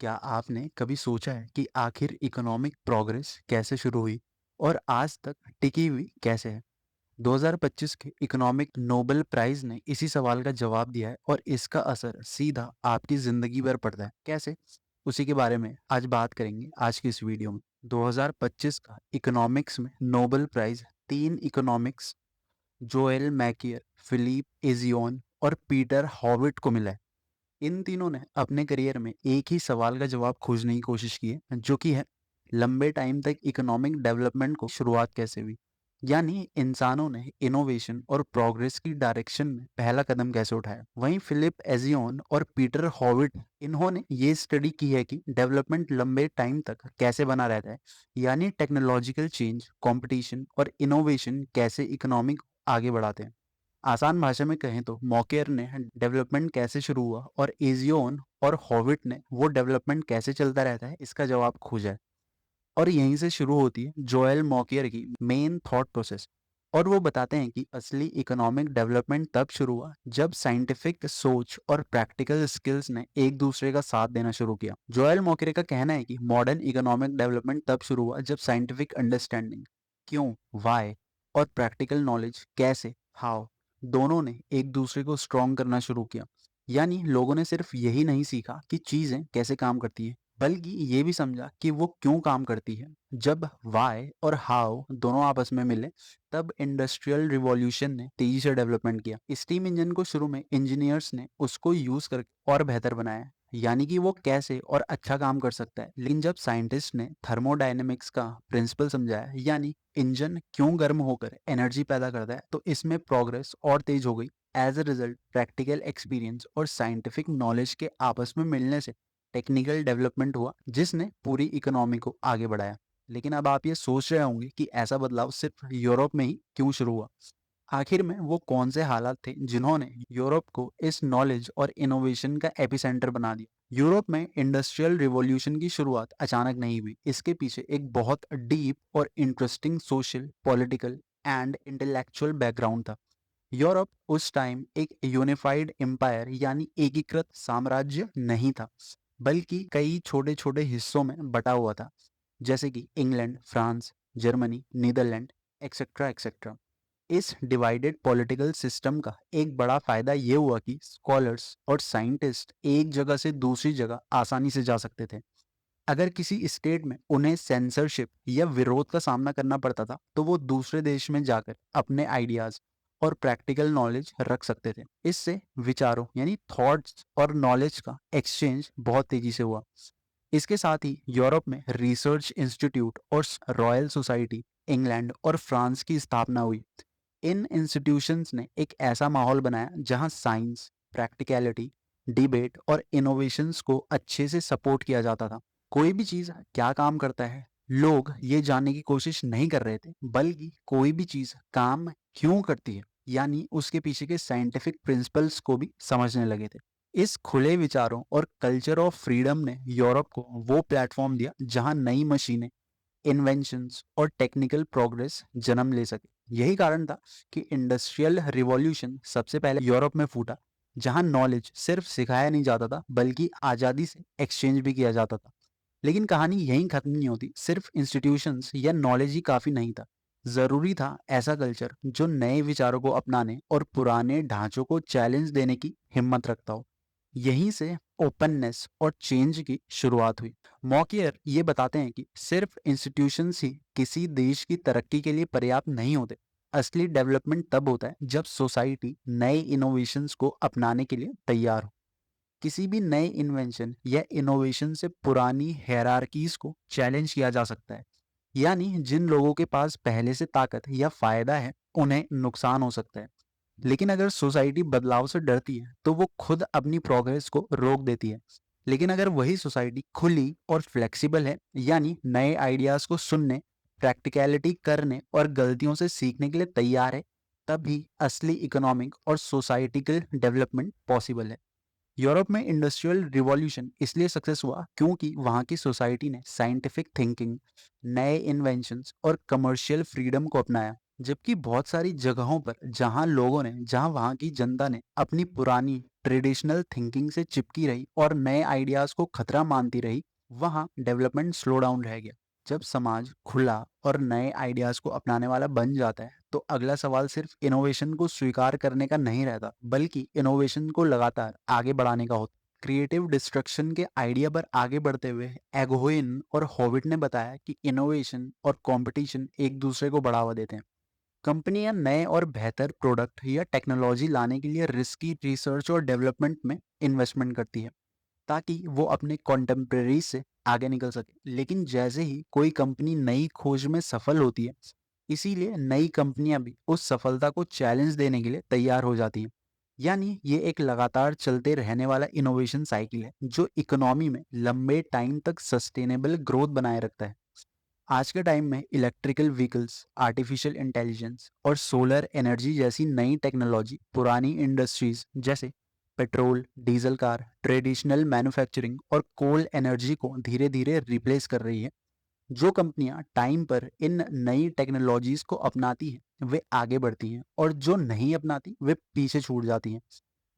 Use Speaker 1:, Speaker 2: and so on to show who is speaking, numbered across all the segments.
Speaker 1: क्या आपने कभी सोचा है कि आखिर इकोनॉमिक प्रोग्रेस कैसे शुरू हुई और आज तक टिकी हुई कैसे है? 2025 के इकोनॉमिक नोबेल प्राइज ने इसी सवाल का जवाब दिया है और इसका असर सीधा आपकी जिंदगी पर पड़ता है। कैसे? उसी के बारे में आज बात करेंगे आज की इस वीडियो में। 2025 का इकोनॉमिक्स में नोबेल प्राइज तीन इकोनॉमिक्स जोएल मैकियर, फिलिप एजियोन और पीटर हॉविट को मिला है। इन तीनों ने अपने करियर में एक ही सवाल का जवाब खोजने की कोशिश की है, जो कि है लंबे टाइम तक इकोनॉमिक डेवलपमेंट को शुरुआत कैसे हुई। यानी इंसानों ने इनोवेशन और प्रोग्रेस की डायरेक्शन में पहला कदम कैसे उठाया। वहीं फिलिप एजियोन और पीटर हॉविट, इन्होंने ये स्टडी की है कि डेवलपमेंट लंबे टाइम तक कैसे बना रहता है। यानी टेक्नोलॉजिकल चेंज, कंपटीशन और इनोवेशन कैसे इकोनॉमिक आगे बढ़ाते हैं। आसान भाषा में कहें तो मॉकेयर ने डेवलपमेंट कैसे शुरू हुआ और एजियोन और हॉविट ने वो डेवलपमेंट कैसे चलता रहता है इसका जवाब खोजा है। और यहीं से शुरू होती है जोएल मॉकेयर की मेन थॉट प्रोसेस। और वो बताते हैं कि असली इकोनॉमिक डेवलपमेंट तब शुरू हुआ जब साइंटिफिक सोच और प्रैक्टिकल स्किल्स ने एक दूसरे का साथ देना शुरू किया। जोएल मॉकेयर का कहना है कि मॉडर्न इकोनॉमिक डेवलपमेंट तब शुरू हुआ जब साइंटिफिक अंडरस्टैंडिंग, क्यों, वाई, और प्रैक्टिकल नॉलेज, कैसे, हाउ, दोनों ने एक दूसरे को स्ट्रॉन्ग करना शुरू किया। यानी लोगों ने सिर्फ यही नहीं सीखा कि चीजें कैसे काम करती है, बल्कि ये भी समझा कि वो क्यों काम करती है। जब वाई और हाउ दोनों आपस में मिले, तब इंडस्ट्रियल रिवॉल्यूशन ने तेजी से डेवलपमेंट किया। स्टीम इंजन को शुरू में इंजीनियर्स ने उसको यूज करके और बेहतर बनाया, यानी कि वो कैसे और अच्छा काम कर सकता है। लेकिन जब साइंटिस्ट ने थर्मोडायनेमिक्स का प्रिंसिपल समझाया, यानी इंजन क्यों गर्म होकर एनर्जी पैदा करता है, तो इसमें प्रोग्रेस और तेज हो गई। As a result practical experience और साइंटिफिक नॉलेज के आपस में मिलने से टेक्निकल डेवलपमेंट हुआ, जिसने पूरी इकोनॉमी को आगे बढ़ाया। लेकिन अब आप ये सोच रहे होंगे कि ऐसा बदलाव सिर्फ यूरोप में ही क्यों शुरू हुआ। आखिर में वो कौन से हालात थे जिन्होंने यूरोप को इस नॉलेज और इनोवेशन का एपिसेंटर बना दिया। यूरोप में इंडस्ट्रियल रिवॉल्यूशन की शुरुआत अचानक नहीं हुई। इसके पीछे एक बहुत डीप और interesting social, political and intellectual background था। यूरोप उस टाइम एक यूनिफाइड एम्पायर यानी एकीकृत साम्राज्य नहीं था, बल्कि कई छोटे छोटे हिस्सों में बटा हुआ था, जैसे कि England, France, Germany, Netherland, etcetera etcetera. इस डिवाइडेड पॉलिटिकल सिस्टम का एक बड़ा फायदा ये हुआ कि स्कॉलर्स और साइंटिस्ट एक जगह से दूसरी जगह आसानी से जा सकते थे। अगर किसी स्टेट में उन्हें सेंसरशिप या विरोध का सामना करना पड़ता था, तो वो दूसरे देश में जाकर अपने आइडियाज और प्रैक्टिकल नॉलेज रख सकते थे। इससे विचारों यानी थॉट्स और नॉलेज का एक्सचेंज बहुत तेजी से हुआ। इसके साथ ही यूरोप में रिसर्च इंस्टीट्यूट और रॉयल सोसाइटी, इंग्लैंड और फ्रांस की स्थापना हुई। इन इंस्टीट्यूशंस ने एक ऐसा माहौल बनाया जहां साइंस, प्रैक्टिकलिटी, डिबेट और इनोवेशंस को अच्छे से सपोर्ट किया जाता था। कोई भी चीज क्या काम करता है, लोग ये जानने की कोशिश नहीं कर रहे थे, बल्कि कोई भी चीज काम क्यों करती है, यानी उसके पीछे के साइंटिफिक प्रिंसिपल्स को भी समझने लगे थे। इस खुले विचारों और कल्चर ऑफ फ्रीडम ने यूरोप को वो प्लेटफॉर्म दिया जहां नई मशीनें, इन्वेंशंस और टेक्निकल प्रोग्रेस जन्म ले सके। यही कारण था कि इंडस्ट्रियल रिवॉल्यूशन सबसे पहले यूरोप में फूटा, जहां नॉलेज सिर्फ सिखाया नहीं जाता था, बल्कि आज़ादी से एक्सचेंज भी किया जाता था। लेकिन कहानी यहीं खत्म नहीं होती। सिर्फ इंस्टीट्यूशंस या नॉलेज ही काफ़ी नहीं था। ज़रूरी था ऐसा कल्चर जो नए विचारों को अपनाने और पुराने ढांचों को चैलेंज देने की हिम्मत रखता हो। यहीं से ओपननेस और चेंज की शुरुआत हुई। मॉकियर ये बताते हैं कि सिर्फ इंस्टीट्यूशंस ही किसी देश की तरक्की के लिए पर्याप्त नहीं होते। असली डेवलपमेंट तब होता है जब सोसाइटी नए इनोवेशंस को अपनाने के लिए तैयार हो। किसी भी नए इन्वेंशन या इनोवेशन से पुरानी हायरार्कीज को चैलेंज किया जा सकता है। यानी जिन लोगों के पास पहले से ताकत या फायदा है, उन्हें नुकसान हो सकता है। लेकिन अगर सोसाइटी बदलाव से डरती है, तो वो खुद अपनी प्रोग्रेस को रोक देती है। लेकिन अगर वही सोसाइटी खुली और फ्लेक्सिबल है, यानी नए आइडियाज को सुनने, प्रैक्टिकलिटी करने और गलतियों से सीखने के लिए तैयार है, तभी असली इकोनॉमिक और सोसाइटिकल डेवलपमेंट पॉसिबल है। यूरोप में इंडस्ट्रियल रिवॉल्यूशन इसलिए सक्सेस हुआ क्योंकि वहाँ की सोसाइटी ने साइंटिफिक थिंकिंग, नए इन्वेंशंस और कमर्शियल फ्रीडम को अपनाया, जबकि बहुत सारी जगहों पर जहां वहां की जनता ने अपनी पुरानी ट्रेडिशनल थिंकिंग से चिपकी रही और नए आइडियाज को खतरा मानती रही, वहां डेवलपमेंट स्लो डाउन रह गया। जब समाज खुला और नए आइडियाज को अपनाने वाला बन जाता है, तो अगला सवाल सिर्फ इनोवेशन को स्वीकार करने का नहीं रहता, बल्कि इनोवेशन को लगातार आगे बढ़ाने का होता है। क्रिएटिव डिस्ट्रक्शन के आइडिया पर आगे बढ़ते हुए एगोइन और हॉविट ने बताया कि इनोवेशन और कंपटीशन एक दूसरे को बढ़ावा देते हैं। कंपनियां नए और बेहतर प्रोडक्ट या टेक्नोलॉजी लाने के लिए रिस्की रिसर्च और डेवलपमेंट में इन्वेस्टमेंट करती है, ताकि वो अपने कॉन्टेम्प्रेरी से आगे निकल सके। लेकिन जैसे ही कोई कंपनी नई खोज में सफल होती है, इसीलिए नई कंपनियां भी उस सफलता को चैलेंज देने के लिए तैयार हो जाती हैं। यानी ये एक लगातार चलते रहने वाला इनोवेशन साइकिल है, जो इकोनॉमी में लंबे टाइम तक सस्टेनेबल ग्रोथ बनाए रखता है। आज के टाइम में इलेक्ट्रिकल व्हीकल्स, आर्टिफिशियल इंटेलिजेंस और सोलर एनर्जी जैसी नई टेक्नोलॉजी पुरानी इंडस्ट्रीज जैसे petrol, diesel car, traditional manufacturing और कोल एनर्जी को धीरे धीरे रिप्लेस कर रही है। जो कंपनियां टाइम पर इन नई टेक्नोलॉजीज को अपनाती हैं, वे आगे बढ़ती हैं, और जो नहीं अपनाती, वे पीछे छूट जाती हैं।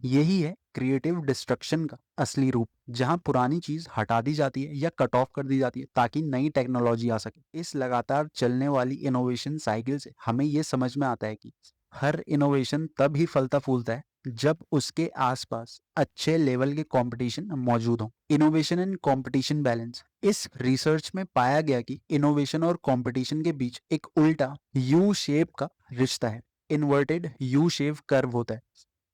Speaker 1: यही है क्रिएटिव डिस्ट्रक्शन का असली रूप, जहां पुरानी चीज हटा दी जाती है या कट ऑफ कर दी जाती है ताकि नई टेक्नोलॉजी आ सके। इस लगातार चलने वाली इनोवेशन साइकिल से हमें यह समझ में आता है कि हर इनोवेशन तब ही फलता फूलता है जब उसके आसपास अच्छे लेवल के कंपटीशन मौजूद हो। Innovation and competition balance. इस रिसर्च में पाया गया कि इनोवेशन और कंपटीशन के बीच एक उल्टा यू शेप का रिश्ता है। इन्वर्टेड यू शेप कर्व होता है।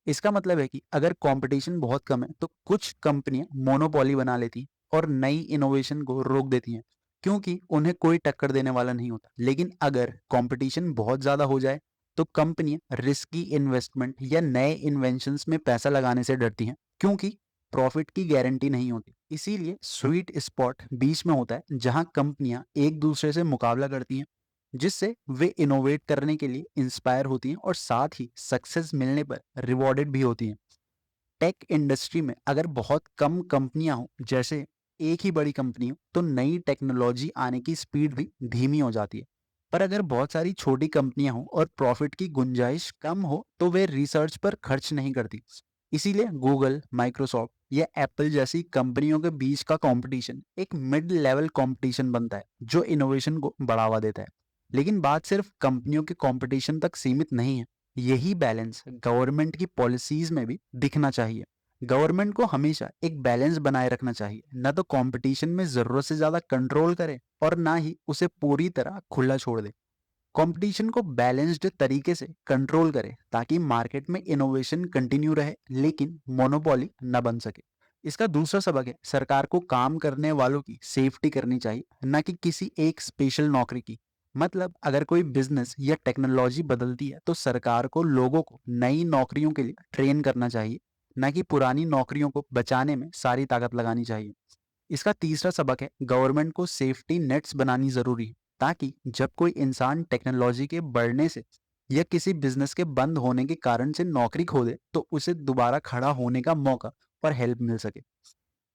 Speaker 1: इसका मतलब है कि अगर कंपटीशन बहुत कम है, तो कुछ कंपनियां मोनोपोली बना लेती और नई इनोवेशन को रोक देती हैं, क्योंकि उन्हें कोई टक्कर देने वाला नहीं होता। लेकिन अगर कंपटीशन बहुत ज़्यादा हो जाए, तो कंपनियां रिस्की इन्वेस्टमेंट या नए इन्वेंशंस में पैसा लगाने से डरती हैं, क्योंकि प्रॉफिट की गारंटी नहीं होती। इसीलिए स्वीट स्पॉट बीच में होता है, जहां कंपनियां एक दूसरे से मुकाबला करती हैं, जिससे वे इनोवेट करने के लिए इंस्पायर होती हैं और साथ ही सक्सेस मिलने पर रिवॉर्डेड भी होती हैं। टेक इंडस्ट्री में अगर बहुत कम कंपनियां हो, जैसे एक ही बड़ी कंपनी हो, तो नई टेक्नोलॉजी आने की स्पीड भी धीमी हो जाती है। पर अगर बहुत सारी छोटी कंपनियां हो और प्रॉफिट की गुंजाइश कम हो, तो वे रिसर्च पर खर्च नहीं करती। इसीलिए गूगल, माइक्रोसॉफ्ट या एप्पल जैसी कंपनियों के बीच का कंपटीशन एक मिड लेवल कंपटीशन बनता है, जो इनोवेशन को बढ़ावा देता है। लेकिन बात सिर्फ कंपनियों के कंपटीशन तक सीमित नहीं है। यही बैलेंस गवर्नमेंट की पॉलिसीज में भी दिखना चाहिए। गवर्नमेंट को हमेशा एक बैलेंस बनाए रखना चाहिए, न तो कंपटीशन में जरूरत से ज्यादा कंट्रोल करे और ना ही उसे पूरी तरह खुला छोड़ दे। कंपटीशन को बैलेंस्ड तरीके से कंट्रोल करे, ताकि मार्केट में इनोवेशन कंटिन्यू रहे, लेकिन मोनोपोली न बन सके। इसका दूसरा सबक है, सरकार को काम करने वालों की सेफ्टी करनी चाहिए, न कि किसी एक स्पेशल नौकरी की। मतलब अगर कोई बिजनेस या टेक्नोलॉजी बदलती है, तो सरकार को लोगों को नई नौकरियों के लिए ट्रेन करना चाहिए, न कि पुरानी नौकरियों को बचाने में सारी ताकत लगानी चाहिए। इसका तीसरा सबक है, गवर्नमेंट को सेफ्टी नेट्स बनानी जरूरी है, ताकि जब कोई इंसान टेक्नोलॉजी के बढ़ने से या किसी बिजनेस के बंद होने के कारण से नौकरी खो दे, तो उसे दोबारा खड़ा होने का मौका और हेल्प मिल सके।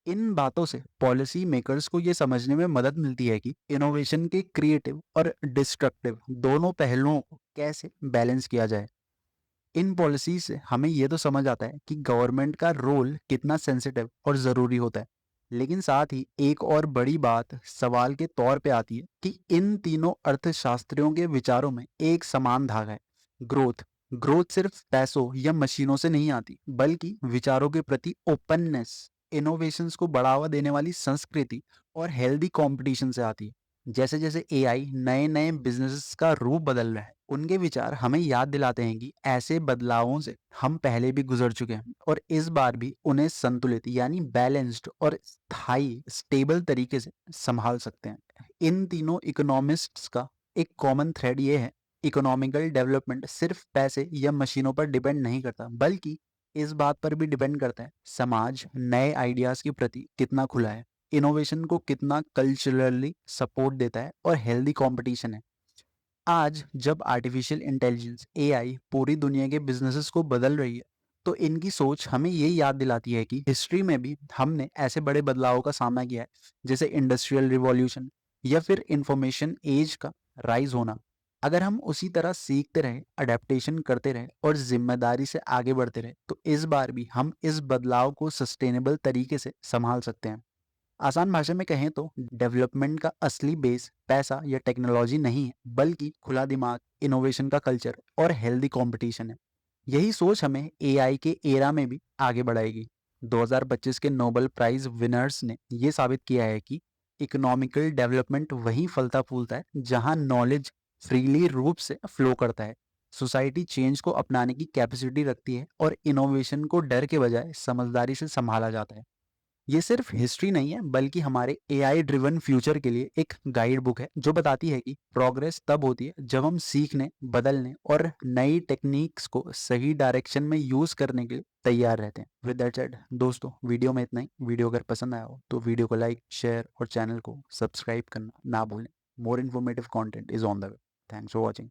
Speaker 1: इन बातों से पॉलिसी मेकर्स को यह समझने में मदद मिलती है कि इनोवेशन के क्रिएटिव और डिस्ट्रक्टिव दोनों पहलुओं को कैसे बैलेंस किया जाए। इन पॉलिसी से हमें यह तो समझ आता है कि गवर्नमेंट का रोल कितना सेंसिटिव और ज़रूरी होता है। लेकिन साथ ही एक और बड़ी बात सवाल के तौर पे आती है कि इन तीनों अर्थशास्त्रियों के विचारों में एक समान धागा है। ग्रोथ। ग्रोथ सिर्फ पैसों या मशीनों से नहीं आती, बल्कि विचारों के प्रति ओपननेस, इनोवेशंस को बढ़ावा देने वाली संस्कृति और हेल्दी कंपटीशन से आती है। जैसे जैसे एआई नए नए बिजनेस का रूप बदल रहा है, उनके विचार हमें याद दिलाते हैं कि ऐसे बदलावों से हम पहले भी गुजर चुके हैं, और इस बार भी उन्हें संतुलित यानी बैलेंस्ड और स्थायी स्टेबल तरीके से संभाल सकते हैं। इन तीनों इकोनॉमिस्ट्स का एक कॉमन थ्रेड ये है, इकोनॉमिकल डेवलपमेंट सिर्फ पैसे या मशीनों पर डिपेंड नहीं करता, बल्कि इस बात पर भी डिपेंड करता है समाज नए आइडियाज के प्रति कितना खुला है, इनोवेशन को कितना कल्चरली सपोर्ट देता है, और हेल्दी कंपटीशन है। आज जब आर्टिफिशियल इंटेलिजेंस एआई पूरी दुनिया के बिजनेसेस को बदल रही है, तो इनकी सोच हमें ये याद दिलाती है कि हिस्ट्री में भी हमने ऐसे बड़े बदलावों का सामना किया है, जैसे इंडस्ट्रियल रिवॉल्यूशन या फिर इंफॉर्मेशन एज का राइज होना। अगर हम उसी तरह सीखते रहे, अडेप्टेशन करते रहे और जिम्मेदारी से आगे बढ़ते रहे, तो इस बार भी हम इस बदलाव को सस्टेनेबल तरीके से संभाल सकते हैं। आसान भाषा में कहें तो डेवलपमेंट का असली बेस पैसा या टेक्नोलॉजी नहीं है, बल्कि खुला दिमाग, इनोवेशन का कल्चर और हेल्दी कंपटीशन है। यही सोच हमें एआई के एरा में भी आगे बढ़ाएगी। 2025 के नोबेल प्राइज विनर्स ने यह साबित किया है कि इकोनॉमिकल डेवलपमेंट वहीं फलता फूलता है जहां नॉलेज फ्रीली रूप से फ्लो करता है, सोसाइटी चेंज को अपनाने की कैपेसिटी रखती है और इनोवेशन को डर के बजाय समझदारी से संभाला जाता है। ये सिर्फ हिस्ट्री नहीं है, बल्कि हमारे एआई ड्रिवन फ्यूचर के लिए एक गाइड बुक है जो बताती है कि प्रोग्रेस तब होती है जब हम सीखने, बदलने और नई टेक्निक्स को सही डायरेक्शन में यूज करने के लिए तैयार रहते हैं। विद दैट सेड दोस्तों, वीडियो में इतना ही। वीडियो अगर पसंद आया हो तो वीडियो को लाइक, शेयर और चैनल को सब्सक्राइब करना ना भूलें। More informative content is on the way. Thanks for watching.